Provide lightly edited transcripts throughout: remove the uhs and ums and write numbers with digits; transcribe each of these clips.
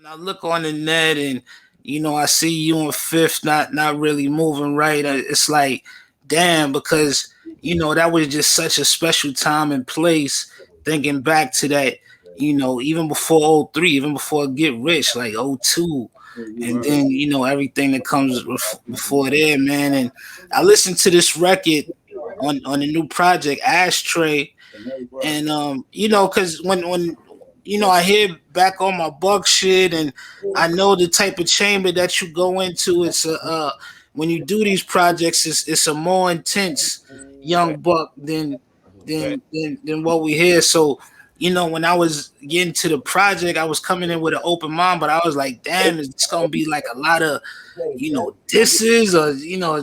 I look on the net and I see you and Fifth not really moving right. It's like, damn, because that was just such a special time and place. Thinking back to that, even before '03, even before Get Rich, like '02, and then everything that comes before there, man. And I listened to this record on the new project Ashtray, and because when I hear back on my Buck shit, and I know the type of chamber that you go into. It's a when you do these projects, it's a more intense Young Buck than what we hear. So when I was getting to the project, I was coming in with an open mind, but I was like, damn, it's gonna be like a lot of disses, or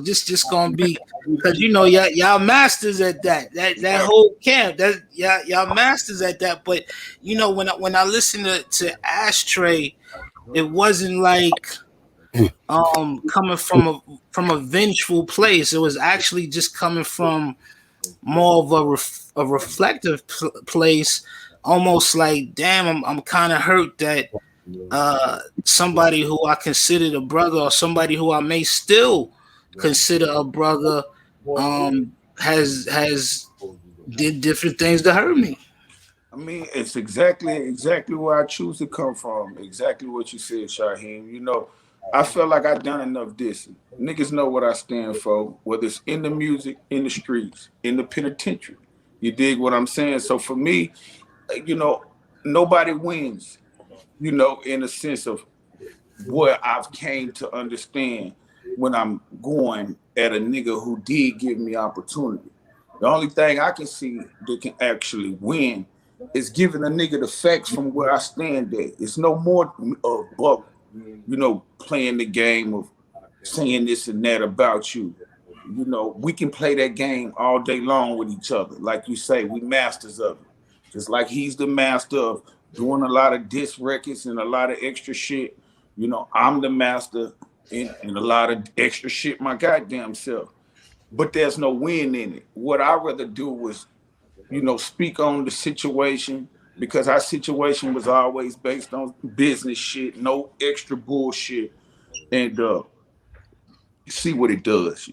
just gonna be, because y'all masters at that whole camp, that y'all masters at that. But when I listened to Ashtray, it wasn't like coming from a vengeful place. It was actually just coming from more of a reflective place, almost like, damn, I'm kind of hurt that somebody who I considered a brother, or somebody who I may still consider a brother, has did different things to hurt me. I mean, it's exactly where I choose to come from. Exactly what you said, Shaheem. I feel like I've done enough this. Niggas know what I stand for, whether it's in the music, in the streets, in the penitentiary. You dig what I'm saying? So for me, nobody wins, in a sense of what I've came to understand when I'm going at a nigga who did give me opportunity. The only thing I can see that can actually win is giving a nigga the facts from where I stand at. It's no more of Buck, playing the game of saying this and that about you. We can play that game all day long with each other. Like you say, we masters of it. Just like he's the master of doing a lot of diss records and a lot of extra shit. I'm the master in a lot of extra shit my goddamn self. But there's no win in it. What I rather do was, speak on the situation, because our situation was always based on business shit, no extra bullshit, and see what it does.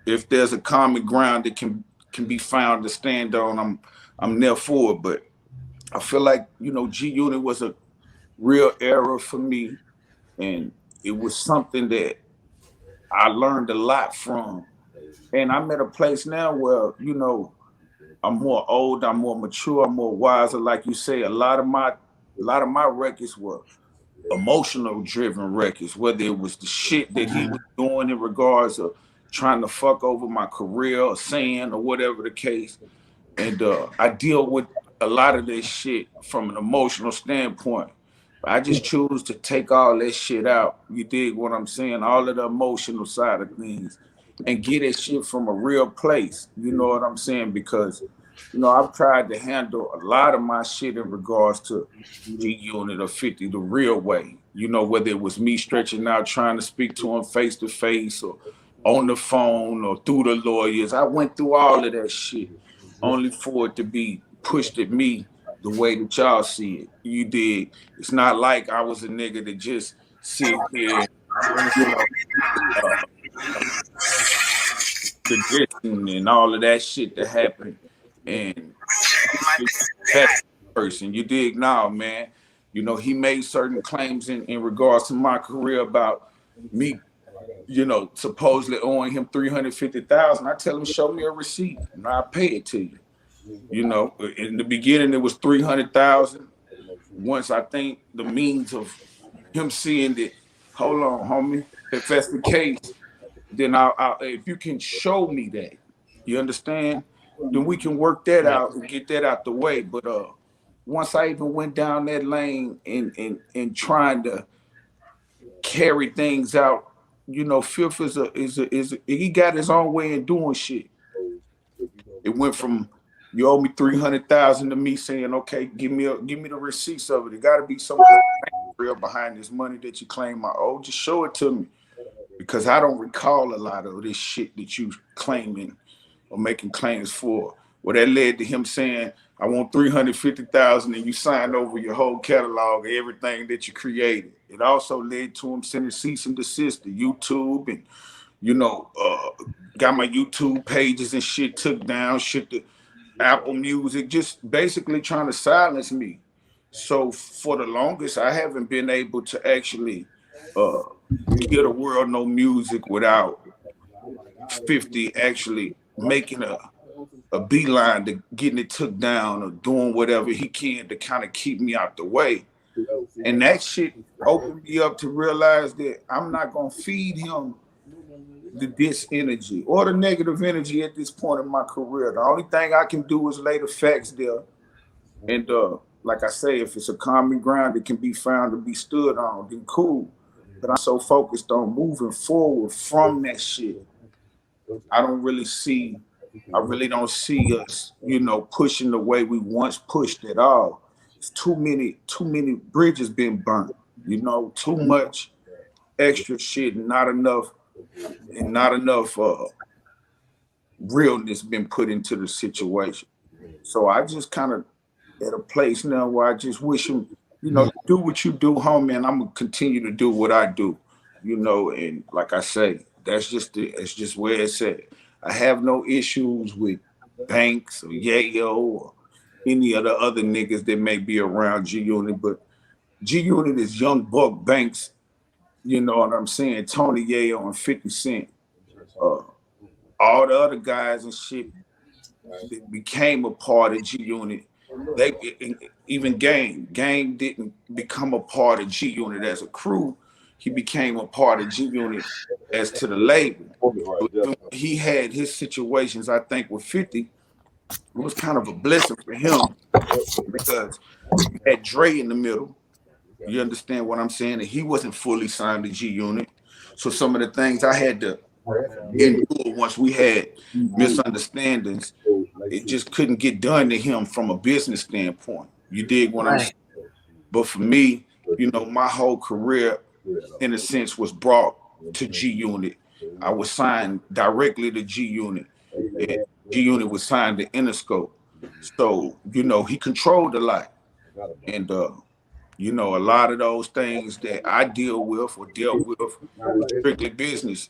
If there's a common ground that can be found to stand on, I'm there for it. But I feel like G Unit was a real era for me, and it was something that I learned a lot from. And I'm at a place now where I'm more old, I'm more mature, I'm more wiser. Like you say, a lot of my records were emotional driven records, whether it was the shit that he was doing in regards of trying to fuck over my career or saying or whatever the case. And I deal with a lot of this shit from an emotional standpoint. I just choose to take all that shit out. You dig what I'm saying? All of the emotional side of things, and get that shit from a real place. You know what I'm saying? Because I've tried to handle a lot of my shit in regards to G Unit or 50 the real way. Whether it was me stretching out trying to speak to him face to face, or on the phone, or through the lawyers. I went through all of that shit only for it to be pushed at me the way that y'all see it. You did. It's not like I was a nigga that just sit here, you know, uh, the dissing and all of that shit that happened. And that person, you dig now, man. He made certain claims in regards to my career about me, supposedly owing him 350,000. I tell him, show me a receipt and I'll pay it to you. In the beginning it was 300,000. Once I think the means of him seeing that, hold on, homie, if that's the case, then if you can show me that, you understand, then we can work that out and get that out the way. But once I even went down that lane and trying to carry things out, Fifth he got his own way in doing shit. It went from you owe me 300,000 to me saying, okay, give me the receipts of it. It got to be some kind of real behind this money that you claim I owe. Just show it to me, because I don't recall a lot of this shit that you claiming or making claims for. Well, that led to him saying, I want 350,000, and you signed over your whole catalog of everything that you created. It also led to him sending cease and desist to YouTube, and got my YouTube pages and shit took down, shit to Apple Music, just basically trying to silence me. So for the longest, I haven't been able to actually give the world no music without 50 actually making a beeline to getting it took down or doing whatever he can to kind of keep me out the way. And that shit opened me up to realize that I'm not gonna feed him the dis energy or the negative energy at this point in my career. The only thing I can do is lay the facts there. And like I say, if it's a common ground that can be found to be stood on, then cool. But I'm so focused on moving forward from that shit. I really don't see us, pushing the way we once pushed at all. It's too many bridges been burnt, too much extra shit, and not enough realness been put into the situation. So I just kind of at a place now where I just wish him, do what you do, homie, and I'm gonna continue to do what I do, and like I say, that's just where it's at. I have no issues with Banks or Yayo or any of the other niggas that may be around G Unit, but G Unit is Young Buck Banks, you know what I'm saying? Tony Yayo and 50 Cent. All the other guys and shit that became a part of G Unit. Even Game didn't become a part of G Unit as a crew. He became a part of G Unit as to the label. He had his situations, I think, with 50. It was kind of a blessing for him because you had Dre in the middle. You understand what I'm saying? And he wasn't fully signed to G Unit. So some of the things I had to endure once we had misunderstandings, it just couldn't get done to him from a business standpoint. You dig what I'm saying? But for me, my whole career, in a sense, was brought to G Unit. I was signed directly to G Unit. G Unit was signed to Interscope. So, he controlled a lot. And, a lot of those things that I deal with or dealt with strictly business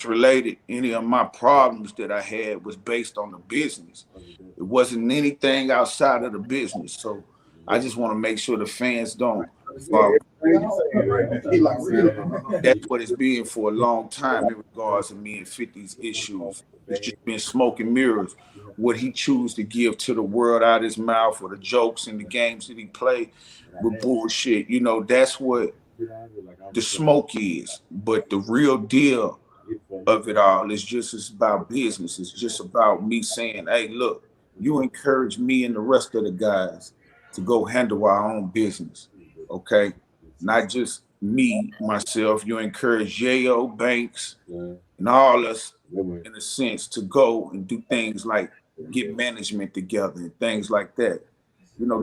related. Any of my problems that I had was based on the business. It wasn't anything outside of the business. So I just want to make sure the fans don't fall. That's what it's been for a long time in regards to me and 50's issues. It's just been smoke and mirrors. What he chooses to give to the world out of his mouth, or the jokes and the games that he play with bullshit. That's what the smoke is. But the real deal of it all is just about business. It's just about me saying, hey, look, you encourage me and the rest of the guys to go handle our own business. Okay? Not just me, myself. You encourage Yayo, Banks, and all us, in a sense, to go and do things like get management together and things like that.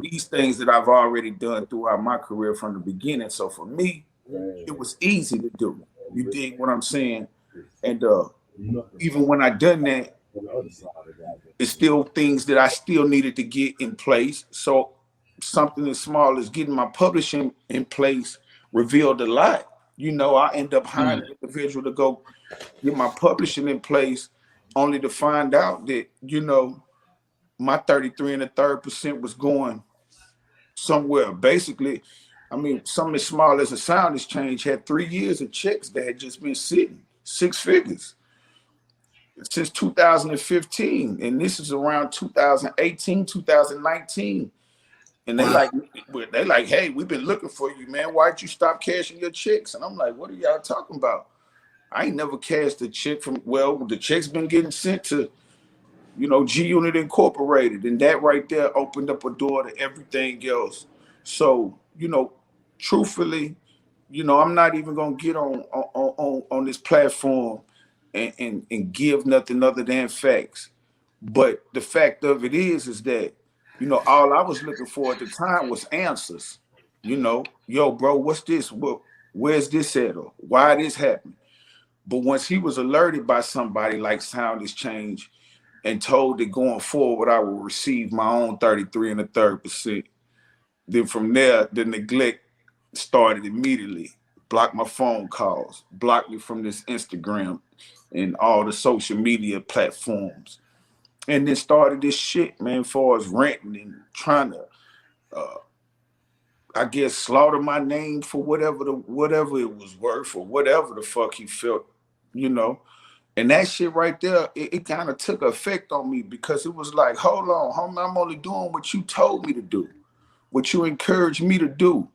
These things that I've already done throughout my career from the beginning. So for me, it was easy to do. You dig what I'm saying? And even when I done that, it's still things that I still needed to get in place. So something as small as getting my publishing in place revealed a lot. I end up hiring an individual to go get my publishing in place, only to find out that, my 33 1/3% was going somewhere. Basically, something as small as a Sound Exchange had 3 years of checks that had just been sitting, 6 figures, since 2015. And this is around 2018, 2019. And they like, hey, we've been looking for you, man. Why'd you stop cashing your checks? And I'm like, what are y'all talking about? I ain't never cashed a check the check's been getting sent to, G Unit Incorporated. And that right there opened up a door to everything else. So, truthfully, I'm not even gonna get on this platform and give nothing other than facts. But the fact of it is that, all I was looking for at the time was answers. Yo, bro, what's this? Where's this at? Or why this happened? But once he was alerted by somebody like Sound Exchange and told that going forward I will receive my own 33 and a third percent. Then from there, the neglect started immediately. Blocked my phone calls, blocked me from this Instagram and all the social media platforms. And then started this shit, man, as far as ranting and trying to I guess slaughter my name for whatever it was worth or whatever the fuck he felt, you know. And that shit right there, it kind of took effect on me because it was like, hold on, homie, I'm only doing what you told me to do, what you encouraged me to do.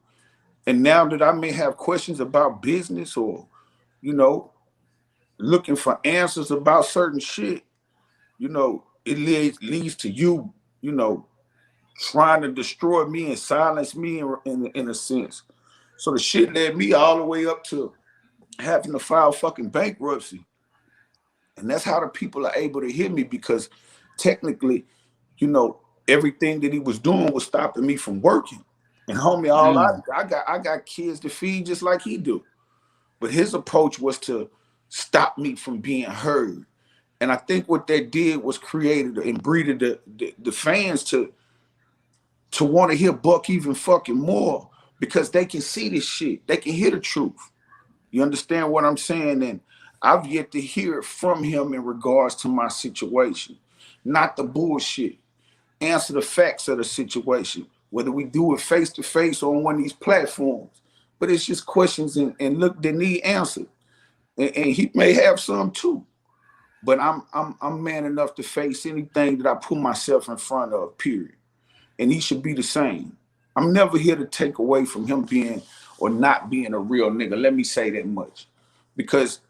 And now that I may have questions about business or, you know, looking for answers about certain shit, you know, it leads to you, you know, trying to destroy me and silence me in a sense. So the shit led me all the way up to having to file fucking bankruptcy. And that's how the people are able to hear me because technically, you know, everything that he was doing was stopping me from working. And homie, I got kids to feed just like he do. But his approach was to stop me from being heard. And I think what that did was created and breeded the fans to want to hear Buck even fucking more because they can see this shit. They can hear the truth. You understand what I'm saying? And I've yet to hear it from him in regards to my situation. Not the bullshit. Answer the facts of the situation, whether we do it face to face or on one of these platforms. But it's just questions and look, they need answered. And he may have some too. But I'm man enough to face anything that I put myself in front of, period. And he should be the same. I'm never here to take away from him being or not being a real nigga. Let me say that much. Because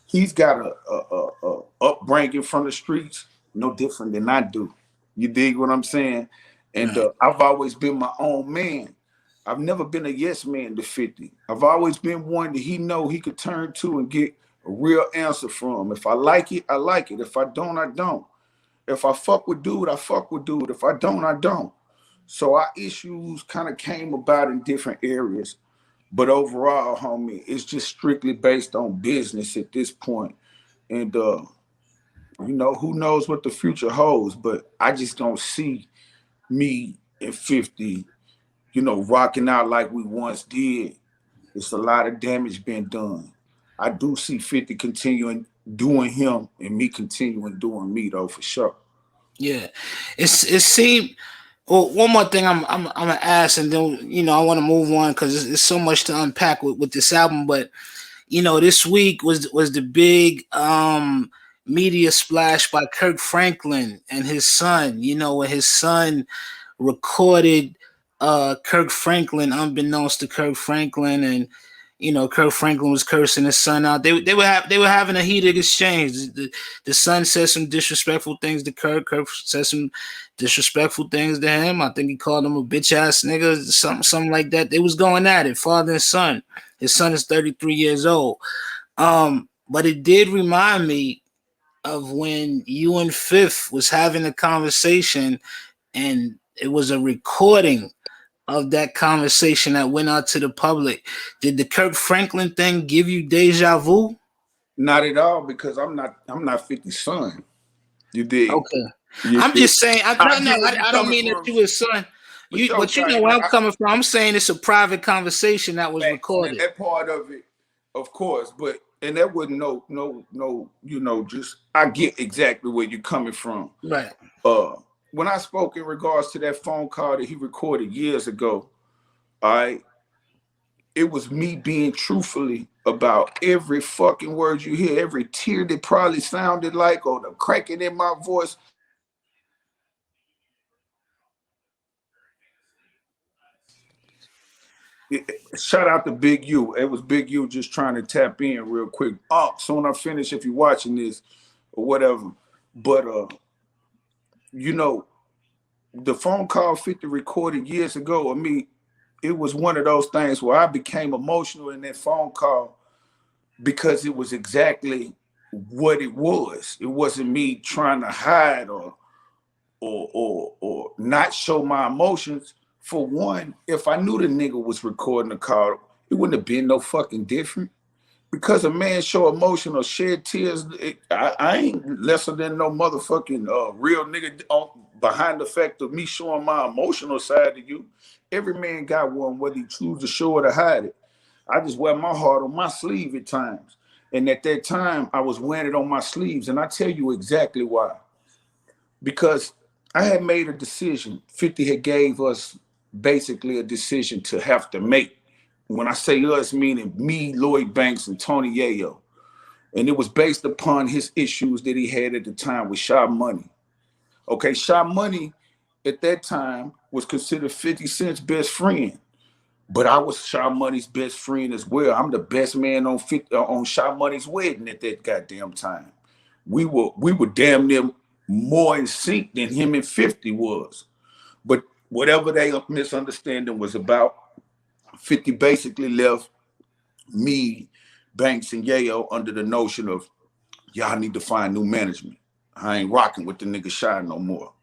he's got a upbringing from the streets no different than I do. You dig what I'm saying? And I've always been my own man. I've never been a yes man to 50. I've always been one that he know he could turn to and get a real answer from. If I like it, I like it. If I don't, I don't. If I fuck with dude, I fuck with dude. If I don't, I don't. So our issues kind of came about in different areas. But overall, homie, it's just strictly based on business at this point. And, you know, who knows what the future holds. But I just don't see me at 50, you know, rocking out like we once did. It's a lot of damage being done. I do see 50 continuing doing him and me continuing doing me, though, for sure. Yeah. It seemed... Well, one more thing I'm gonna ask, and then you know I want to move on because there's so much to unpack with this album. But you know, this week was the big media splash by Kirk Franklin and his son. You know, when his son recorded Kirk Franklin, unbeknownst to Kirk Franklin, and you know, Kirk Franklin was cursing his son out. They were having a heated exchange. The son said some disrespectful things to Kirk. Kirk said some disrespectful things to him. I think he called him a bitch ass nigga, something like that. They was going at it, father and son. His son is 33 years old. But it did remind me of when you and Fifth was having a conversation, and it was a recording of that conversation that went out to the public. Did the Kirk Franklin thing give you deja vu? Not at all, because I'm not 50's son. You dig? Okay. I'm just saying. I don't mean that you his son. But you know where I'm coming from. I'm saying it's a private conversation that was recorded. That part of it, of course, and that wasn't no. You know, just I get exactly where you're coming from. Right. When I spoke in regards to that phone call that he recorded years ago, it was me being truthfully about every fucking word you hear, every tear that probably sounded like, or the cracking in my voice. Shout out to Big U. It was Big U just trying to tap in real quick. Soon I finish if you're watching this or whatever. But you know, the phone call 50 recorded years ago, it was one of those things where I became emotional in that phone call because it was exactly what it was. It wasn't me trying to hide or not show my emotions. For one, if I knew the nigga was recording the call, it wouldn't have been no fucking different. because a man show emotion or shed tears, I ain't lesser than no motherfucking real nigga behind the fact of me showing my emotional side to you. Every man got one, whether he choose to show it or hide it. I just wear my heart on my sleeve at times. And at that time, I was wearing it on my sleeves. And I tell you exactly why. Because I had made a decision. 50 had gave us basically a decision to have to make. When I say us, meaning me, Lloyd Banks, and Tony Yayo. And it was based upon his issues that he had at the time with Sha Money. Okay, Sha Money at that time was considered 50 Cent's best friend. But I was Sha Money's best friend as well. I'm the best man on Sha Money's wedding at that goddamn time. We were damn near more in sync than him and 50 was. But whatever their misunderstanding was about, 50 basically left me, Banks, and Yayo under the notion of y'all need to find new management. I ain't rocking with the nigga Shy no more.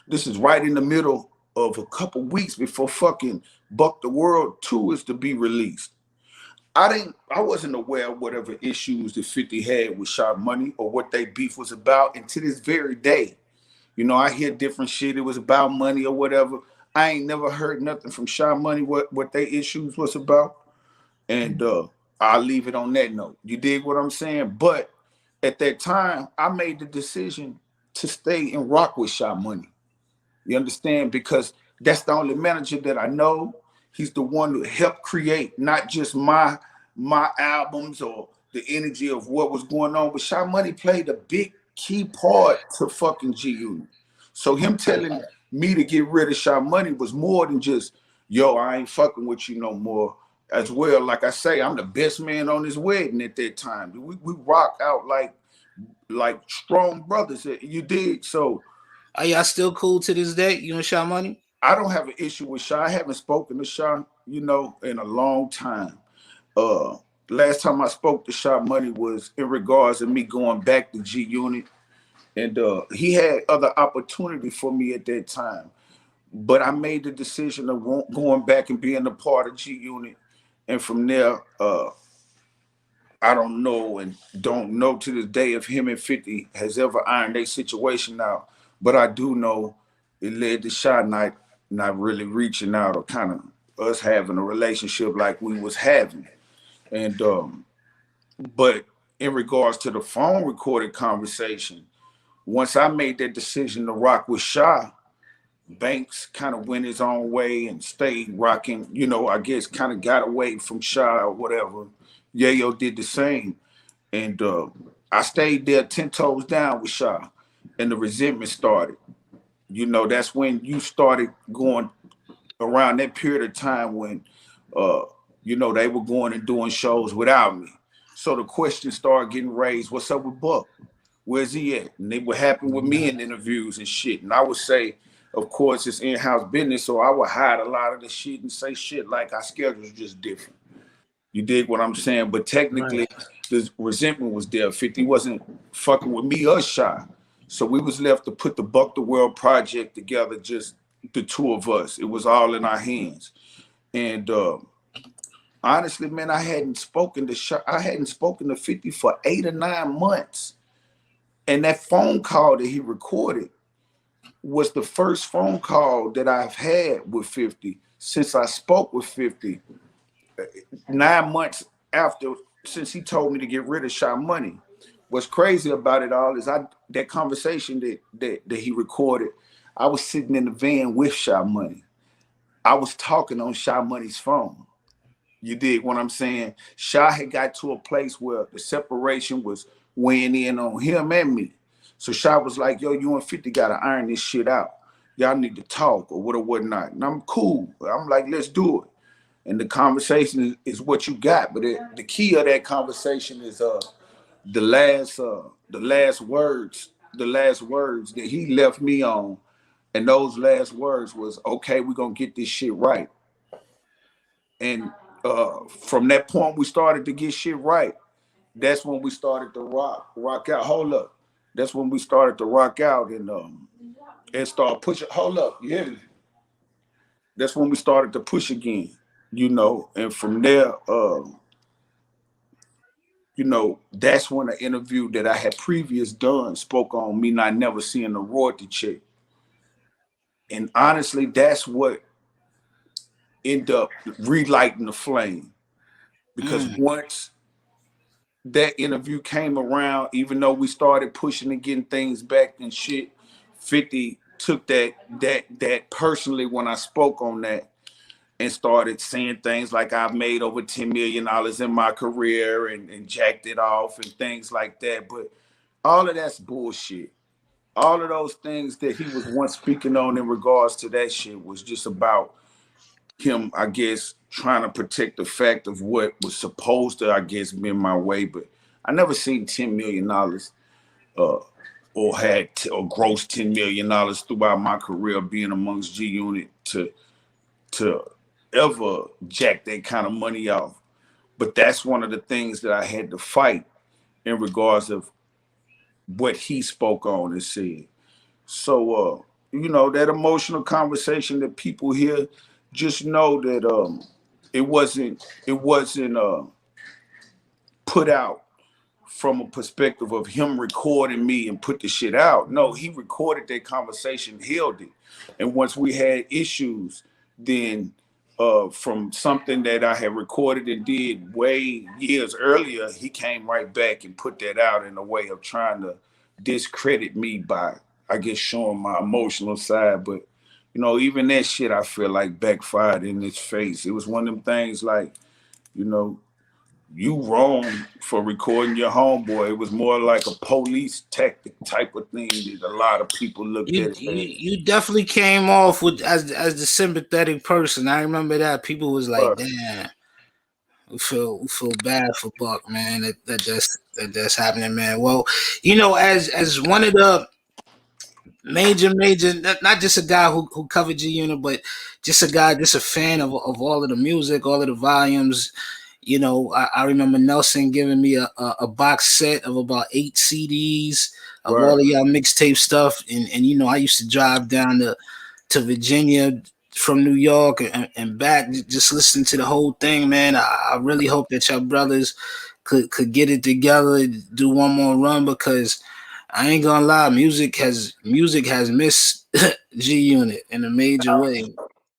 This is right in the middle of a couple weeks before fucking Buck the World 2 is to be released. I wasn't aware of whatever issues that 50 had with Shy Money or what they beef was about. And to this very day, you know, I hear different shit. It was about money or whatever. I ain't never heard nothing from Shy Money what they issues was about. And I'll leave it on that note. You dig what I'm saying? But at that time, I made the decision to stay and rock with Shy Money. You understand? Because that's the only manager that I know. He's the one who helped create not just my albums or the energy of what was going on, but Shy Money played a big key part to fucking G Unit. So him telling me to get rid of Shy Money was more than just, yo, I ain't fucking with you no more. As well, like I say, I'm the best man on his wedding at that time. We rock out like strong brothers. You dig? So Are y'all still cool to this day? You and Sha Money? I don't have an issue with Sha. I haven't spoken to Sha, you know, in a long time. Uh, Last time I spoke to Sha Money was in regards to me going back to G Unit, and he had other opportunity for me at that time. But I made the decision of going back and being a part of G Unit, and from there, I don't know and don't know to this day if him and 50 has ever ironed their situation out. But I do know it led to Shy not really reaching out or kind of us having a relationship like we was having. And but in regards to the phone recorded conversation, once I made that decision to rock with Shy, Banks kind of went his own way and stayed rocking, you know, I guess kind of got away from Shy or whatever. Yayo did the same. And I stayed there 10 toes down with Shy. And the resentment started. You know, that's when you started going around that period of time when, you know, they were going and doing shows without me. So the question started getting raised, what's up with Buck? Where's he at? And they would happen with me in interviews and shit. And I would say, of course, it's in-house business, so I would hide a lot of the shit and say shit like our schedule's just different. You dig what I'm saying? But technically, right, the resentment was there. 50 wasn't fucking with me or Shy. So we was left to put the Buck the World project together, just the two of us. It was all in our hands. And honestly, man, I hadn't spoken to 50 for 8 or 9 months. And that phone call that he recorded was the first phone call that I've had with 50 since I spoke with 50 9 months after, since he told me to get rid of Shy Money. What's crazy about it all is that conversation that he recorded, I was sitting in the van with Shy Money. I was talking on Shy Money's phone. You dig what I'm saying? Shy had got to a place where the separation was weighing in on him and me. So Shy was like, yo, you and 50 got to iron this shit out. Y'all need to talk or whatnot. And I'm cool. I'm like, let's do it. And the conversation is what you got. But the key of that conversation is the last words that he left me on. And those last words was, okay, we're going to get this shit right. And from that point, we started to get shit right. That's when we started to rock out. Hold up. That's when we started to rock out and start pushing. Hold up. You hear me? That's when we started to push again, you know. And from there, you know, that's when an interview that I had previous done spoke on me not never seeing the royalty check. And honestly, that's what ended up relighting the flame. Because once that interview came around, even though we started pushing and getting things back and shit, 50 took that personally when I spoke on that and started saying things like I've made over $10 million in my career and jacked it off and things like that. But all of that's bullshit. All of those things that he was once speaking on in regards to that shit was just about him, I guess, trying to protect the fact of what was supposed to, I guess, be my way. But I never seen $10 million or had or grossed $10 million throughout my career being amongst G Unit to ever jack that kind of money off. But that's one of the things that I had to fight in regards of what he spoke on and said. So you know, that emotional conversation that people hear, just know that it wasn't put out from a perspective of him recording me and put the shit out. No, he recorded that conversation, held it. And once we had issues, then from something that I had recorded and did way years earlier, he came right back and put that out in a way of trying to discredit me by, I guess, showing my emotional side. But, you know, even that shit I feel like backfired in his face. It was one of them things like, you know, you wrong for recording your homeboy. It was more like a police tactic type of thing that a lot of people looked at it. You definitely came off with as the sympathetic person. I remember that people was like, "Damn, we feel bad for Buck, man. That's happening, man." Well, you know, as one of the major, not just a guy who covered G Unit, but just a guy, just a fan of all of the music, all of the volumes. You know, I remember Nelson giving me a box set of about 8 CDs of all of y'all mixtape stuff. And you know, I used to drive down to Virginia from New York and back, just listening to the whole thing, man. I really hope that y'all brothers could get it together, do one more run, because I ain't gonna lie, music has missed G Unit in a major way.